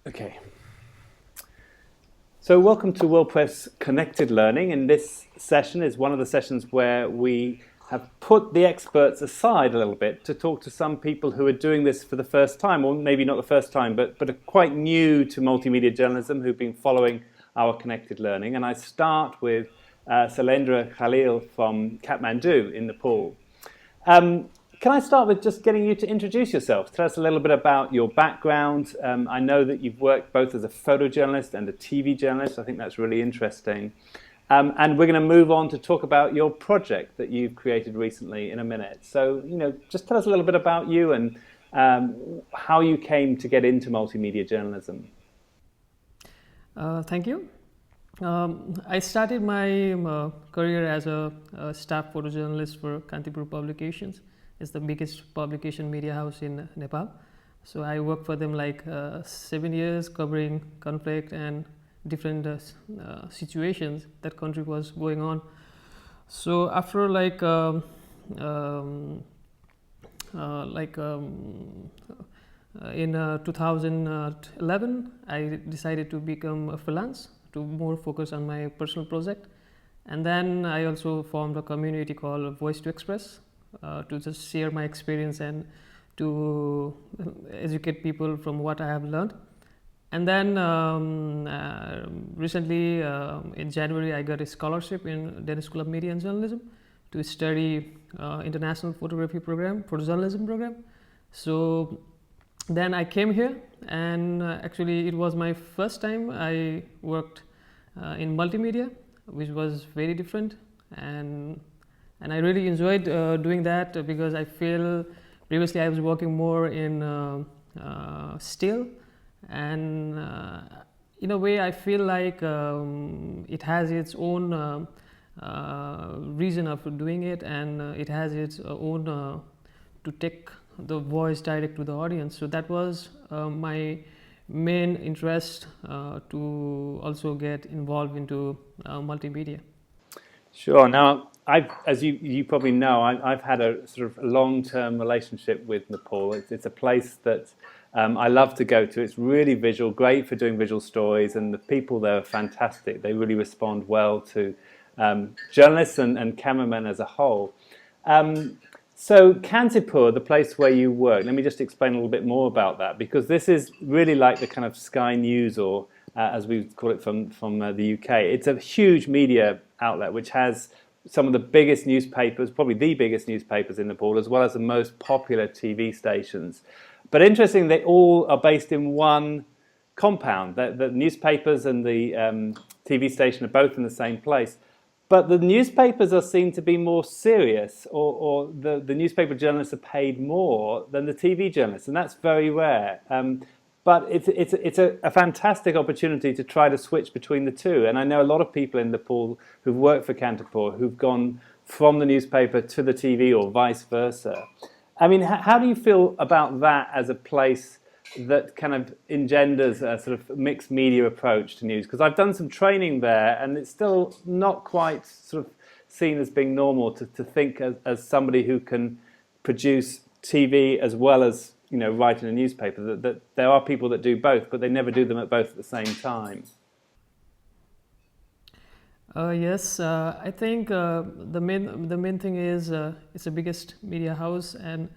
Okay. So welcome to WorldPress Connected Learning, and this session is one of the sessions where we have put the experts aside a little bit to talk to some people who are doing this for the first time, or maybe not the first time, but are quite new to multimedia journalism, who've been following our Connected Learning. And I start with Sailendra Kharel from Kathmandu in Nepal. Can I start with just getting you to introduce yourself? Tell us a little bit about your background. I know that you've worked both as a photojournalist and a TV journalist. I think that's really interesting. And we're going to move on to talk about your project that you've created recently in a minute. So, just tell us a little bit about you and how you came to get into multimedia journalism. Thank you. I started my career as a staff photojournalist for Kantipur Publications. It's the biggest publication media house in Nepal. So I worked for them like 7 years, covering conflict and different situations that country was going on. So after in 2011, I decided to become a freelance to more focus on my personal project. And then I also formed a community called Voice to Express to just share my experience and to educate people from what I have learned. And then recently in January, I got a scholarship in Danish School of Media and Journalism to study international photography program, photojournalism program. So then I came here, and actually it was my first time I worked in multimedia, which was very different, and I really enjoyed doing that because I feel previously I was working more in still, and in a way I feel like it has its own reason of doing it, and it has its own to take the voice direct to the audience. So that was my main interest to also get involved into multimedia. Sure. Now, as you probably know, I've had a sort of long-term relationship with Nepal. It's a place that I love to go to. It's really visual, great for doing visual stories, and the people there are fantastic. They really respond well to journalists and cameramen as a whole. So Kantipur, the place where you work, let me just explain a little bit more about that, because this is really like the kind of Sky News, or as we call it from the UK. It's a huge media outlet which has some of the biggest newspapers, probably the biggest newspapers in Nepal, as well as the most popular TV stations. But interesting, they all are based in one compound. The newspapers and the TV station are both in the same place. But the newspapers are seen to be more serious, or the newspaper journalists are paid more than the TV journalists, and that's very rare. But it's a fantastic opportunity to try to switch between the two. And I know a lot of people in Nepal who've worked for Kantipur who've gone from the newspaper to the TV or vice versa. I mean, how do you feel about that as a place that kind of engenders a sort of mixed media approach to news? Because I've done some training there, and it's still not quite sort of seen as being normal to think as somebody who can produce TV as well as write in a newspaper. That there are people that do both, but they never do them both at the same time. Yes, I think the main thing is it's the biggest media house, and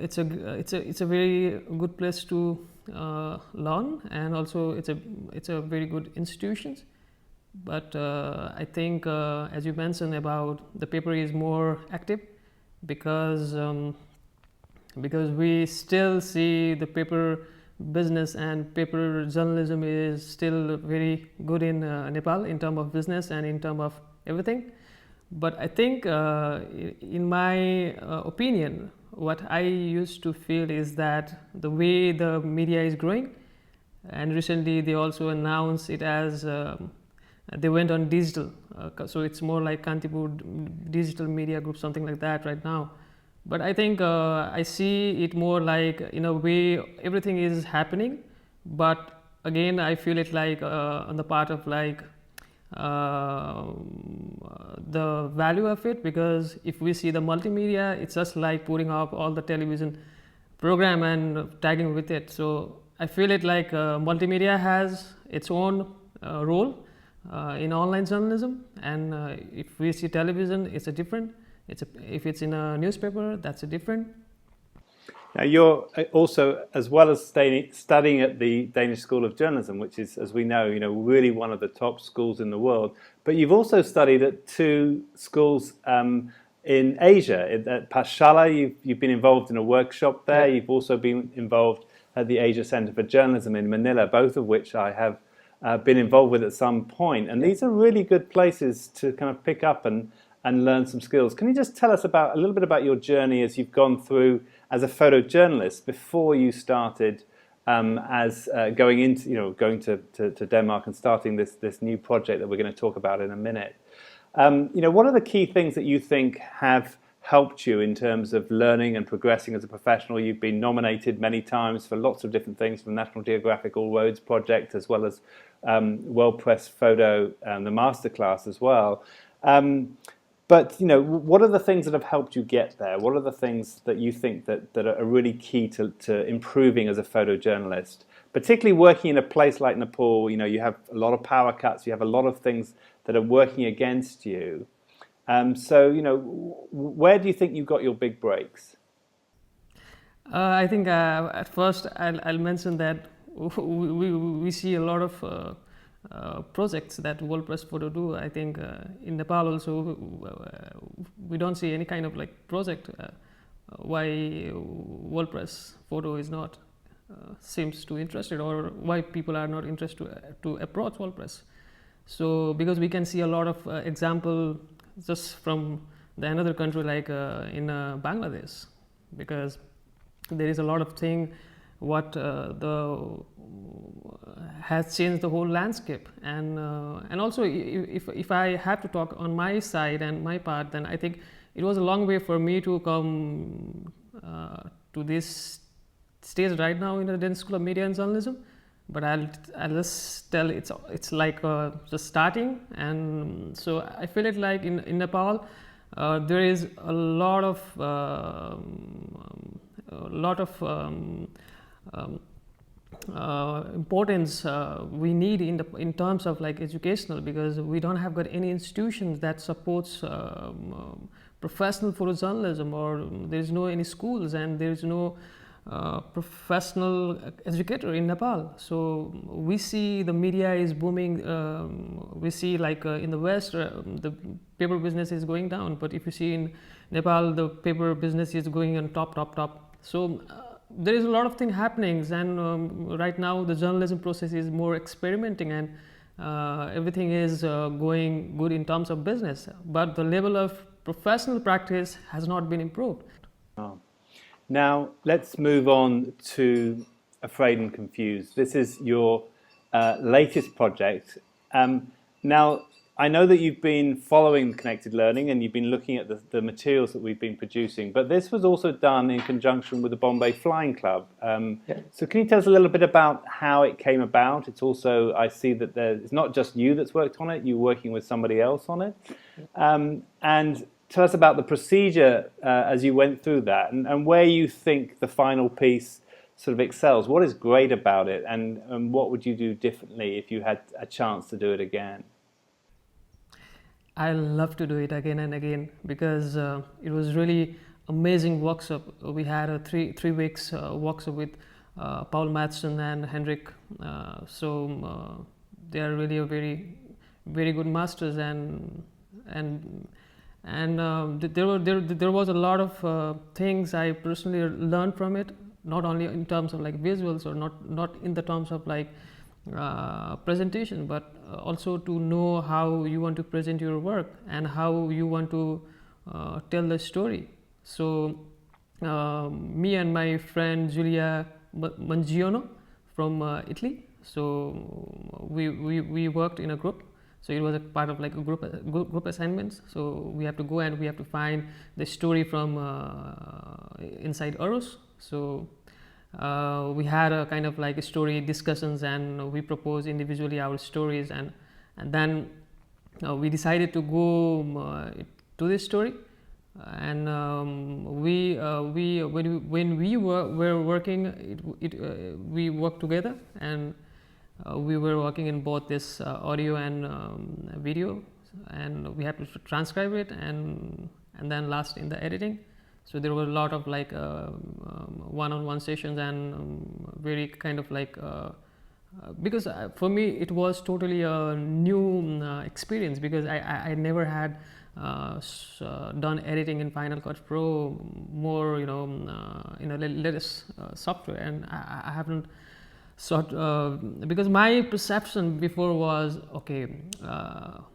it's a very good place to learn, and also it's a very good institution. But I think as you mentioned about the paper is more active because we still see the paper business and paper journalism is still very good in Nepal in terms of business and in terms of everything. But I think in my opinion, what I used to feel is that the way the media is growing, and recently they also announced it as they went on digital, so it's more like Kantipur Digital Media Group, something like that right now. But I think I see it more like in a way everything is happening, but again I feel it like on the part of like the value of it, because if we see the multimedia, it's just like putting up all the television program and tagging with it. So I feel it like multimedia has its own role in online journalism, and if we see television, it's a different. If it's in a newspaper, that's a different. Now, you're also, as well as studying at the Danish School of Journalism, which is, as we know, really one of the top schools in the world. But you've also studied at two schools in Asia. At Pashala, you've been involved in a workshop there. Yeah. You've also been involved at the Asia Center for Journalism in Manila, both of which I have been involved with at some point. And these are really good places to kind of pick up and learn some skills. Can you just tell us a little bit about your journey as you've gone through as a photojournalist before you started going to Denmark and starting this new project that we're going to talk about in a minute? What are the key things that you think have helped you in terms of learning and progressing as a professional? You've been nominated many times for lots of different things, from National Geographic All Roads Project, as well as World Press Photo, the Masterclass as well. But what are the things that have helped you get there? What are the things that you think that are really key to improving as a photojournalist? Particularly working in a place like Nepal, you have a lot of power cuts, you have a lot of things that are working against you. So where do you think you got your big breaks? I think at first I'll mention that we see a lot of projects that World Press Photo do. I think in Nepal also we don't see any kind of like project. Why World Press Photo is not seems too interested, or why people are not interested to approach World Press. So because we can see a lot of example just from another country like in Bangladesh, because there is a lot of thing what has changed the whole landscape, and also if I have to talk on my side and my part, then I think it was a long way for me to come to this stage right now in the Danish School of Media and Journalism. But I'll just tell it's like just starting, and so I feel it like in Nepal there is a lot of importance we need in terms of like educational, because we don't have got any institutions that supports professional photojournalism, or there's no any schools, and there's no professional educator in Nepal. So we see the media is booming. We see like in the West the paper business is going down, but if you see in Nepal the paper business is going on top. So there is a lot of things happening, and right now the journalism process is more experimenting, and everything is going good in terms of business, but the level of professional practice has not been improved. Oh. Now, let's move on to Afraid and Confused. This is your latest project. Now, I know that you've been following Connected Learning and you've been looking at the materials that we've been producing, but this was also done in conjunction with the Bombay Flying Club. So can you tell us a little bit about how it came about? It's also, I see that it's not just you that's worked on it, you're working with somebody else on it. And tell us about the procedure as you went through that, and where you think the final piece sort of excels. What is great about it, and what would you do differently if you had a chance to do it again? I love to do it again and again, because it was really amazing workshop. We had a three weeks workshop with Paul Madsen and Henrik. So they are really a very, very good masters, and there was a lot of things I personally learned from it, not only in terms of like visuals, or not in the terms of like presentation, but also to know how you want to present your work and how you want to tell the story. So me and my friend Giulia Mangione from Italy, so we worked in a group. So it was a part of like a group assignments. So we have to go and we have to find the story from inside Eros. So we had a kind of like story discussions, and we proposed individually our stories, and then we decided to go to this story. and when we were working, we worked together, and we were working in both this audio and video, and we had to transcribe it, and then last in the editing. So there were a lot of like one-on-one sessions, and very kind of like because for me it was totally a new experience, because I never had done editing in Final Cut Pro, more in a latest software, and I haven't because my perception before was okay,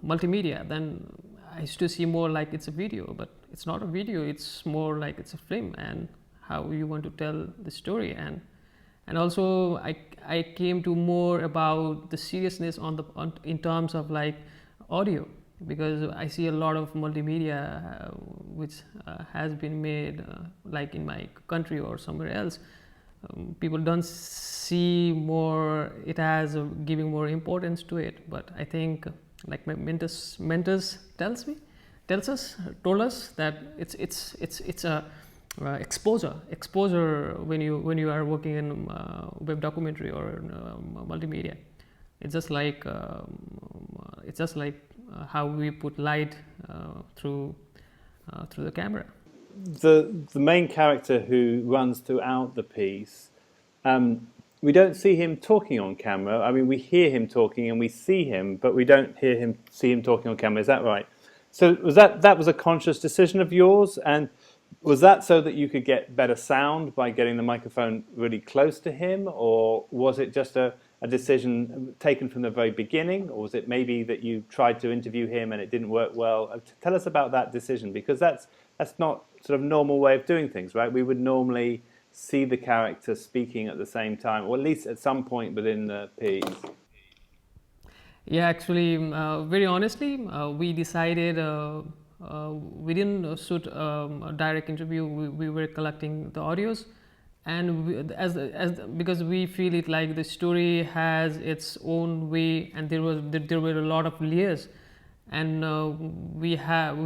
multimedia, then I used to see more like it's a video, but it's not a video, it's more like it's a film, and how you want to tell the story. And also I came to more about the seriousness in terms of like audio, because I see a lot of multimedia which has been made like in my country or somewhere else. People don't see more it as giving more importance to it, but I think like my mentors told us that it's a exposure when you are working in web documentary or multimedia. It's just like how we put light through the camera. The main character who runs throughout the piece, we don't see him talking on camera. I mean, we hear him talking and we see him, but we don't see him talking on camera. Is that right? So was that was a conscious decision of yours, and was that so that you could get better sound by getting the microphone really close to him, or was it just a decision taken from the very beginning, or was it maybe that you tried to interview him and it didn't work well? Tell us about that decision, because that's not sort of normal way of doing things, right? We would normally see the character speaking at the same time, or at least at some point within the piece. Yeah, actually, very honestly, we decided we didn't shoot a direct interview. We were collecting the audios, and because we feel it like the story has its own way, and there were a lot of layers, and we have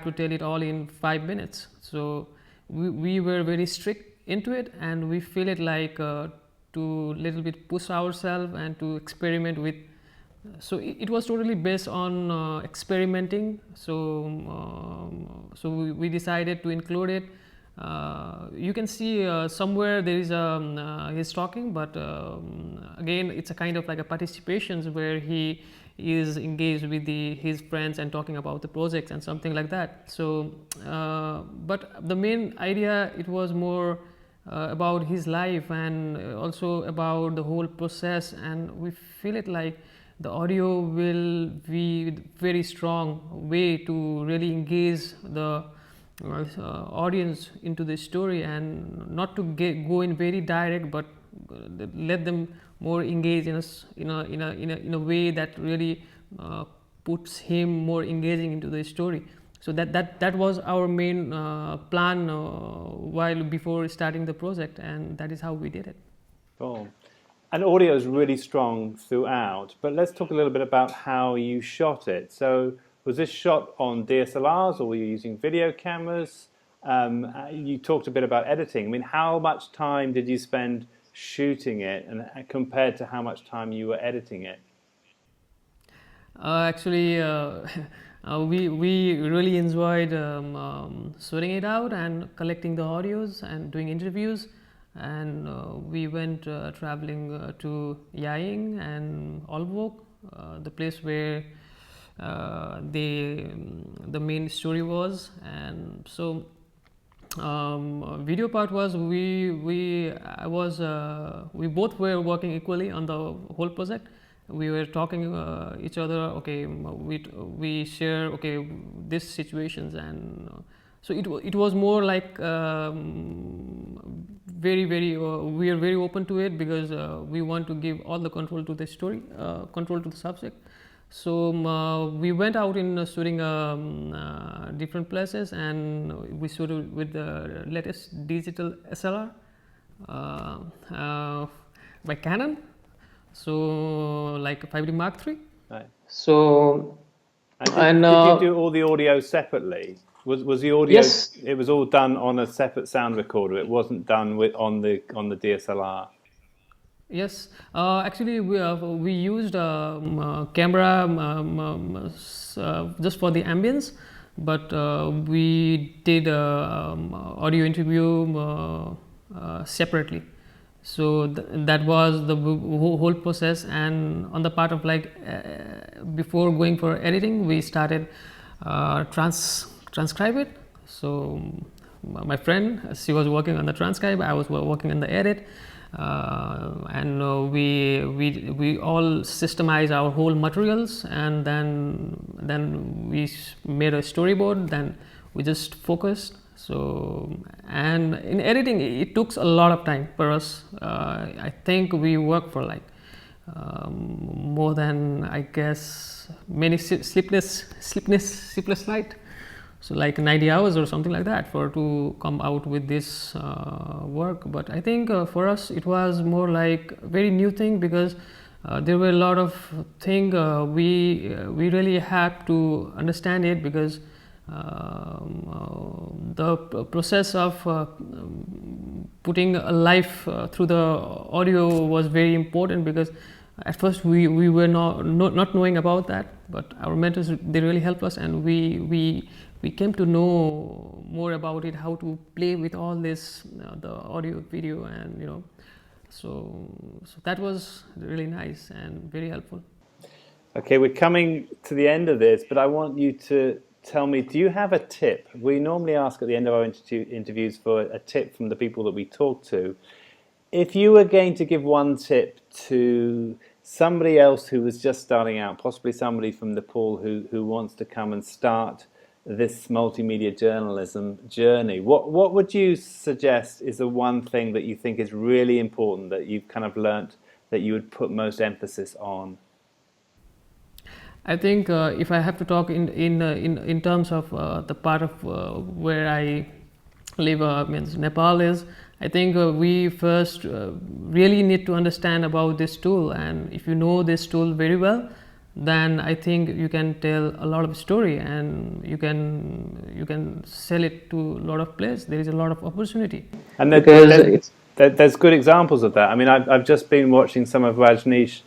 to tell it all in 5 minutes. So we were very strict into it, and we feel it like to little bit push ourselves and to experiment with. So it was totally based on experimenting. So we decided to include it. You can see somewhere there is he's talking, but again it's a kind of like a participation where he is engaged with his friends and talking about the projects and something like that. So but the main idea, it was more about his life, and also about the whole process, and we feel it like the audio will be very strong way to really engage the audience into the story, and not to go in very direct, but let them more engage in a way that really puts him more engaging into the story. So that was our main plan while before starting the project, and that is how we did it. Cool. And audio is really strong throughout, but let's talk a little bit about how you shot it. So was this shot on DSLRs, or were you using video cameras? You talked a bit about editing. I mean, how much time did you spend shooting it, and compared to how much time you were editing it? Actually, we really enjoyed sorting it out and collecting the audios and doing interviews. And we went traveling to Yaing and Olvok, the place where the main story was. And so video part was we both were working equally on the whole project. We were talking each other. Okay, we share this situations, and so it was more like very we are very open to it, because we want to give all the control to the story, control to the subject. So we went out in shooting different places, and we shooted with the latest digital SLR by Canon, so like 5D Mark III. Right. So and did you do all the audio separately? Was the audio? Yes. It was all done on a separate sound recorder. It wasn't done on the DSLR. Yes, actually, we used camera just for the ambience, but we did audio interview separately. So that was the whole process, and on the part of before going for editing, we started transcribe it. So my friend, she was working on the transcribe, I was working on the edit. And we all systemize our whole materials, and then we made a storyboard. Then we just focused. So, and in editing, it took a lot of time for us. I think we worked for more than, I guess, many sleepless night. So 90 hours or something like that to come out with this work. But I think for us it was more like a very new thing, because there were a lot of things we really had to understand it, because the process of putting a life through the audio was very important, because at first we were not knowing about that, but our mentors, they really helped us, and we came to know more about it, how to play with all this, the audio, video, and so that was really nice and very helpful. Okay, we're coming to the end of this, but I want you to tell me, do you have a tip? We normally ask at the end of our interviews for a tip from the people that we talk to. If you were going to give one tip to somebody else who was just starting out, possibly somebody from Nepal who wants to come and start this multimedia journalism journey, what would you suggest is the one thing that you think is really important, that you've kind of learnt, that you would put most emphasis on? I think if I have to talk in terms of the part of where I live, means Nepal is, I think we first really need to understand about this tool, and if you know this tool very well, then I think you can tell a lot of story, and you can sell it to a lot of places. There is a lot of opportunity. And there's good examples of that. I mean, I've just been watching some of Rajneesh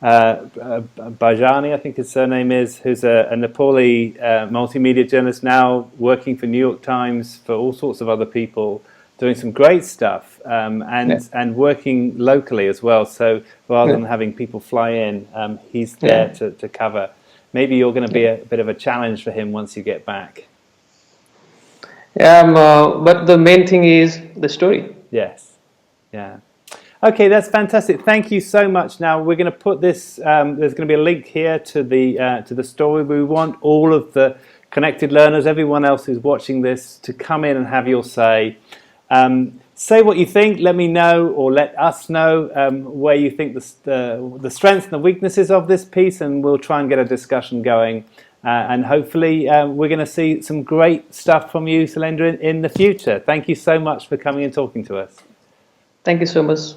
Bajani, I think his surname is, who's a Nepali multimedia journalist now, working for New York Times, for all sorts of other people, doing some great stuff, and working locally as well. So rather than having people fly in, he's there to cover. Maybe you're going to be a bit of a challenge for him once you get back. But the main thing is the story. Yes. Yeah. Okay, that's fantastic. Thank you so much. Now we're going to put this. There's going to be a link here to the story. We want all of the connected learners, everyone else who's watching this, to come in and have your say. Say what you think. Let me know, or let us know where you think the strengths and the weaknesses of this piece, and we'll try and get a discussion going. And hopefully, we're going to see some great stuff from you, Sailendra, in the future. Thank you so much for coming and talking to us. Thank you so much.